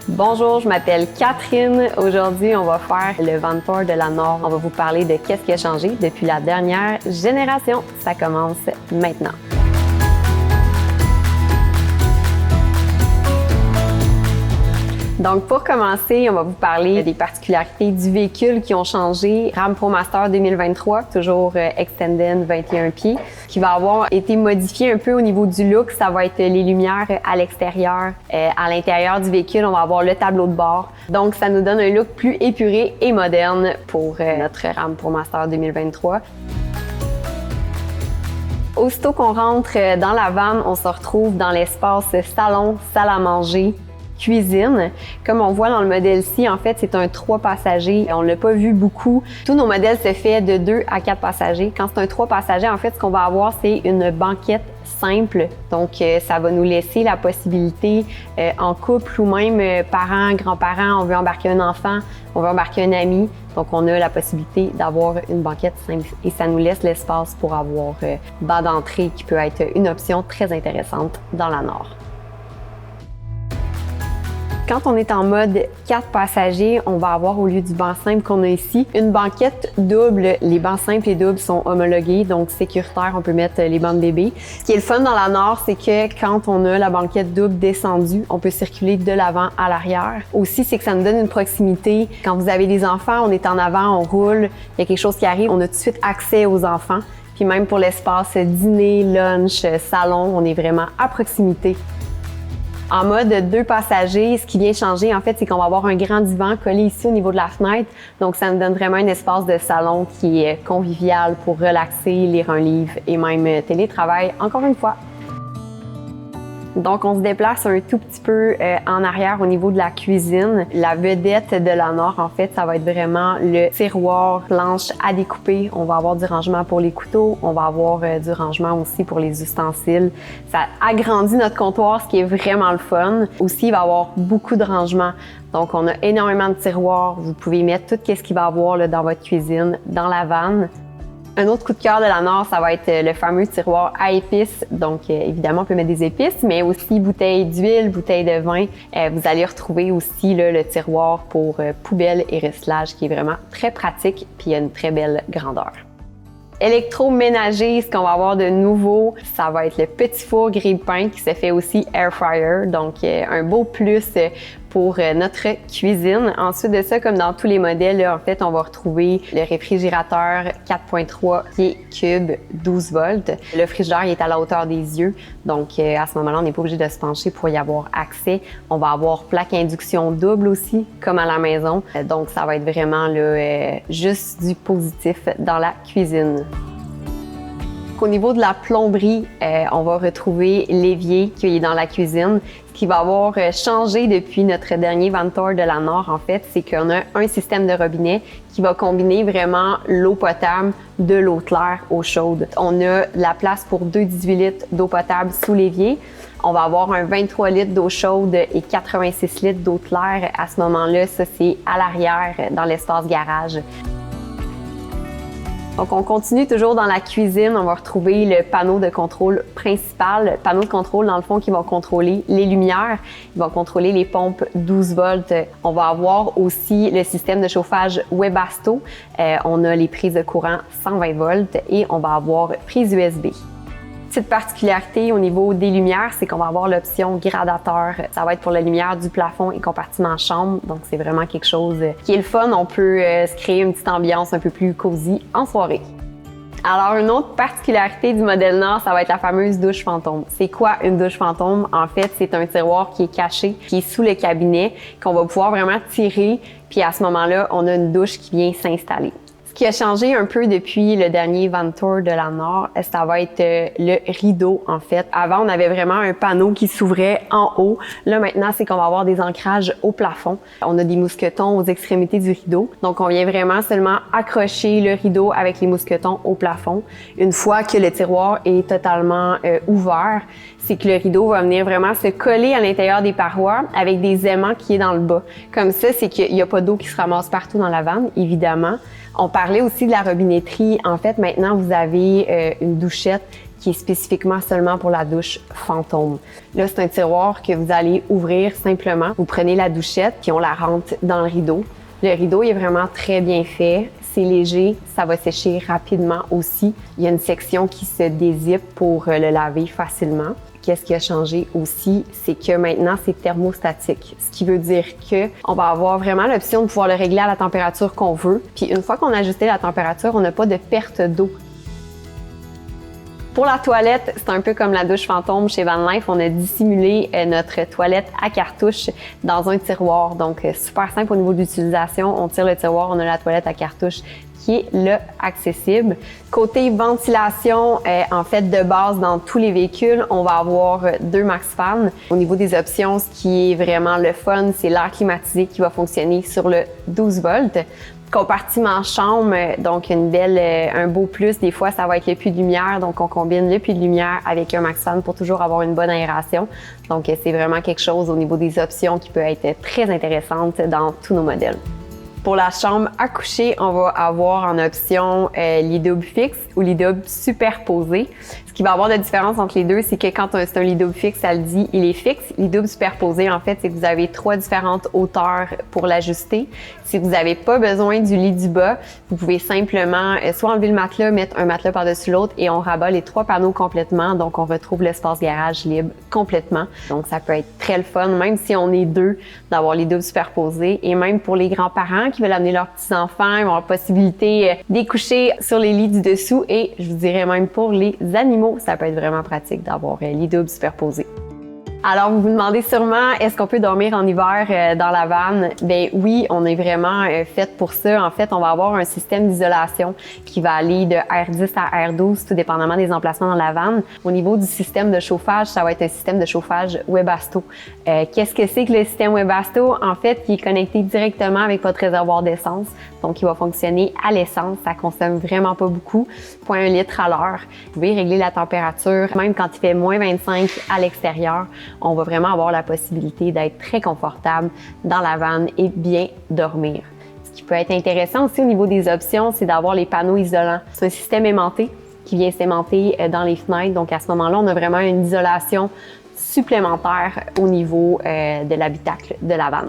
Bonjour, je m'appelle Catherine. Aujourd'hui, on va faire le Vantor de la Nord. On va vous parler de qu'est-ce qui a changé depuis la dernière génération. Ça commence maintenant. Donc, pour commencer, on va vous parler des particularités du véhicule qui ont changé. Ram ProMaster 2023, toujours Extended 21 pieds, qui va avoir été modifié un peu au niveau du look. Ça va être les lumières à l'extérieur. À l'intérieur du véhicule, on va avoir le tableau de bord. Donc, ça nous donne un look plus épuré et moderne pour notre Ram ProMaster 2023. Aussitôt qu'on rentre dans la vanne, on se retrouve dans l'espace salon, salle à manger, cuisine. Comme on voit dans le modèle-ci, en fait, c'est un 3 passagers. On ne l'a pas vu beaucoup. Tous nos modèles se font de 2 à 4 passagers. Quand c'est un 3 passagers, en fait, ce qu'on va avoir, c'est une banquette simple. Donc, ça va nous laisser la possibilité en couple ou même parents, grands-parents, on veut embarquer un enfant, on veut embarquer un ami. Donc, on a la possibilité d'avoir une banquette simple et ça nous laisse l'espace pour avoir banc d'entrée qui peut être une option très intéressante dans la Nord. Quand on est en mode 4 passagers, on va avoir au lieu du banc simple qu'on a ici, une banquette double. Les bancs simples et doubles sont homologués, donc sécuritaire, on peut mettre les bancs de bébé. Ce qui est le fun dans la Nord, c'est que quand on a la banquette double descendue, on peut circuler de l'avant à l'arrière. Aussi, c'est que ça nous donne une proximité. Quand vous avez des enfants, on est en avant, on roule, il y a quelque chose qui arrive, on a tout de suite accès aux enfants. Puis même pour l'espace dîner, lunch, salon, on est vraiment à proximité. En mode 2 passagers, ce qui vient changer, en fait, c'est qu'on va avoir un grand divan collé ici au niveau de la fenêtre. Donc, ça nous donne vraiment un espace de salon qui est convivial pour relaxer, lire un livre et même télétravail, encore une fois. Donc, on se déplace un tout petit peu en arrière au niveau de la cuisine. La vedette de la Nord, en fait, ça va être vraiment le tiroir planche à découper. On va avoir du rangement pour les couteaux. On va avoir du rangement aussi pour les ustensiles. Ça agrandit notre comptoir, ce qui est vraiment le fun. Aussi, il va y avoir beaucoup de rangements. Donc, on a énormément de tiroirs. Vous pouvez mettre tout ce qu'il va y avoir là, dans votre cuisine, dans la vanne. Un autre coup de cœur de la Nord, ça va être le fameux tiroir à épices. Donc, évidemment, on peut mettre des épices, mais aussi bouteilles d'huile, bouteilles de vin. Vous allez retrouver aussi là, le tiroir pour poubelle et recyclage qui est vraiment très pratique puis il a une très belle grandeur. Électroménager, ce qu'on va avoir de nouveau, ça va être le petit four grille-pain qui se fait aussi air fryer. Donc, un beau plus pour notre cuisine. Ensuite de ça, comme dans tous les modèles, là, en fait, on va retrouver le réfrigérateur 4.3 pieds cubes, 12 volts. Le frigidaire, il est à la hauteur des yeux. Donc, à ce moment-là, on n'est pas obligé de se pencher pour y avoir accès. On va avoir plaque induction double aussi, comme à la maison. Donc, ça va être vraiment là, juste du positif dans la cuisine. Au niveau de la plomberie, on va retrouver l'évier qui est dans la cuisine. Ce qui va avoir changé depuis notre dernier Vantor de la Nord, en fait, c'est qu'on a un système de robinet qui va combiner vraiment l'eau potable de l'eau claire, eau chaude. On a la place pour 2 18 litres d'eau potable sous l'évier. On va avoir un 23 litres d'eau chaude et 86 litres d'eau claire. À ce moment-là, ça, c'est à l'arrière, dans l'espace garage. Donc, on continue toujours dans la cuisine. On va retrouver le panneau de contrôle principal. Le panneau de contrôle, dans le fond, qui va contrôler les lumières. Il va contrôler les pompes 12 volts. On va avoir aussi le système de chauffage Webasto. On a les prises de courant 120 volts et on va avoir prise USB. Petite particularité au niveau des lumières, c'est qu'on va avoir l'option gradateur. Ça va être pour la lumière du plafond et compartiment chambre. Donc, c'est vraiment quelque chose qui est le fun. On peut se créer une petite ambiance un peu plus cosy en soirée. Alors, une autre particularité du modèle Nord, ça va être la fameuse douche fantôme. C'est quoi une douche fantôme? En fait, c'est un tiroir qui est caché, qui est sous le cabinet, qu'on va pouvoir vraiment tirer. Puis à ce moment-là, on a une douche qui vient s'installer. Ce qui a changé un peu depuis le dernier Vantor de la Nord, ça va être le rideau, en fait. Avant, on avait vraiment un panneau qui s'ouvrait en haut. Là, maintenant, c'est qu'on va avoir des ancrages au plafond. On a des mousquetons aux extrémités du rideau. Donc, on vient vraiment seulement accrocher le rideau avec les mousquetons au plafond. Une fois que le tiroir est totalement ouvert, c'est que le rideau va venir vraiment se coller à l'intérieur des parois avec des aimants qui est dans le bas. Comme ça, c'est qu'il n'y a pas d'eau qui se ramasse partout dans la vanne, évidemment. On parlait aussi de la robinetterie. En fait, maintenant, vous avez une douchette qui est spécifiquement seulement pour la douche fantôme. Là, c'est un tiroir que vous allez ouvrir simplement. Vous prenez la douchette puis on la rentre dans le rideau. Le rideau est vraiment très bien fait. C'est léger, ça va sécher rapidement aussi. Il y a une section qui se dézippe pour le laver facilement. Qu'est-ce qui a changé aussi, c'est que maintenant, c'est thermostatique. Ce qui veut dire que on va avoir vraiment l'option de pouvoir le régler à la température qu'on veut. Puis une fois qu'on a ajusté la température, on n'a pas de perte d'eau. Pour la toilette, c'est un peu comme la douche fantôme chez Van Life. On a dissimulé notre toilette à cartouche dans un tiroir. Donc, super simple au niveau de l'utilisation. On tire le tiroir, on a la toilette à cartouche qui est là, accessible. Côté ventilation, en fait, de base, dans tous les véhicules, on va avoir 2 MaxFan. Au niveau des options, ce qui est vraiment le fun, c'est l'air climatisé qui va fonctionner sur le 12 volts. Compartiment chambre, donc un beau plus. Des fois, ça va être le puits de lumière, donc on combine le puits de lumière avec un MaxFan pour toujours avoir une bonne aération. Donc, c'est vraiment quelque chose au niveau des options qui peut être très intéressante dans tous nos modèles. Pour la chambre à coucher, on va avoir en option lit double fixe ou lit double superposé. Ce qui va avoir de différence entre les deux, c'est que quand c'est un lit double fixe, ça le dit, il est fixe. Lit double superposé, en fait, c'est que vous avez 3 différentes hauteurs pour l'ajuster. Si vous n'avez pas besoin du lit du bas, vous pouvez simplement soit enlever le matelas, mettre un matelas par-dessus l'autre et on rabat les 3 panneaux complètement. Donc, on retrouve l'espace garage libre complètement. Donc, ça peut être très le fun, même si on est 2, d'avoir les doubles superposés. Et même pour les grands-parents qui veulent amener leurs petits-enfants, ils vont avoir la possibilité d'écoucher sur les lits du dessous. Et je vous dirais même pour les animaux, ça peut être vraiment pratique d'avoir lit double superposé. Alors, vous vous demandez sûrement, est-ce qu'on peut dormir en hiver dans la van? Ben oui, on est vraiment fait pour ça. En fait, on va avoir un système d'isolation qui va aller de R10 à R12, tout dépendamment des emplacements dans la van. Au niveau du système de chauffage, ça va être un système de chauffage Webasto. Qu'est-ce que c'est que le système Webasto? En fait, il est connecté directement avec votre réservoir d'essence. Donc, il va fonctionner à l'essence. Ça consomme vraiment pas beaucoup, 0,1 litre à l'heure. Vous pouvez régler la température, même quand il fait moins 25 à l'extérieur. On va vraiment avoir la possibilité d'être très confortable dans la van et bien dormir. Ce qui peut être intéressant aussi au niveau des options, c'est d'avoir les panneaux isolants. C'est un système aimanté qui vient s'aimanter dans les fenêtres. Donc, à ce moment-là, on a vraiment une isolation supplémentaire au niveau de l'habitacle de la van.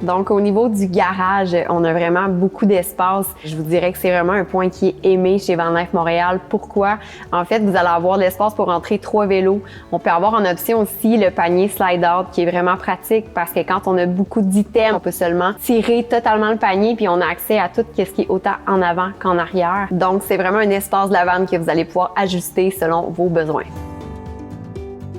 Donc, au niveau du garage, on a vraiment beaucoup d'espace. Je vous dirais que c'est vraiment un point qui est aimé chez Van Life Montréal. Pourquoi? En fait, vous allez avoir de l'espace pour rentrer 3 vélos. On peut avoir en option aussi le panier slide-out qui est vraiment pratique parce que quand on a beaucoup d'items, on peut seulement tirer totalement le panier puis on a accès à tout ce qui est autant en avant qu'en arrière. Donc, c'est vraiment un espace de la van que vous allez pouvoir ajuster selon vos besoins.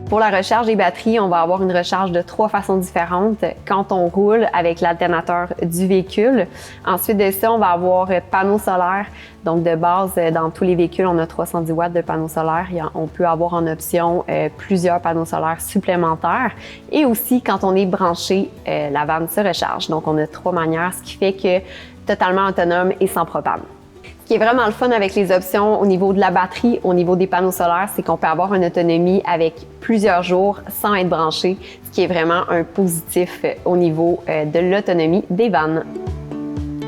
Pour la recharge des batteries, on va avoir une recharge de 3 façons différentes quand on roule avec l'alternateur du véhicule. Ensuite de ça, on va avoir panneaux solaires. Donc, de base, dans tous les véhicules, on a 310 watts de panneaux solaires. On peut avoir en option plusieurs panneaux solaires supplémentaires. Et aussi, quand on est branché, la vanne se recharge. Donc, on a 3 manières, ce qui fait que totalement autonome et sans propane. Ce qui est vraiment le fun avec les options au niveau de la batterie, au niveau des panneaux solaires, c'est qu'on peut avoir une autonomie avec plusieurs jours sans être branché, ce qui est vraiment un positif au niveau de l'autonomie des vannes.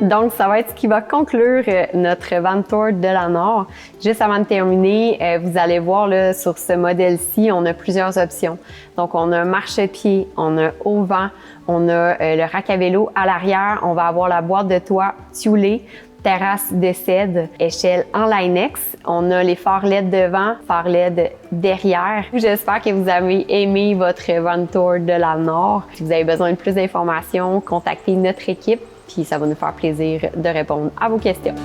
Donc, ça va être ce qui va conclure notre van tour de la Nord. Juste avant de terminer, vous allez voir là, sur ce modèle-ci, on a plusieurs options. Donc, on a marchepied, on a auvent, on a le rack à vélo à l'arrière, on va avoir la boîte de toit tuilée, terrasse de cèdre, échelle en Line-X. On a les phares LED devant, phares LED derrière. J'espère que vous avez aimé votre van tour de la Nord. Si vous avez besoin de plus d'informations, contactez notre équipe, puis ça va nous faire plaisir de répondre à vos questions.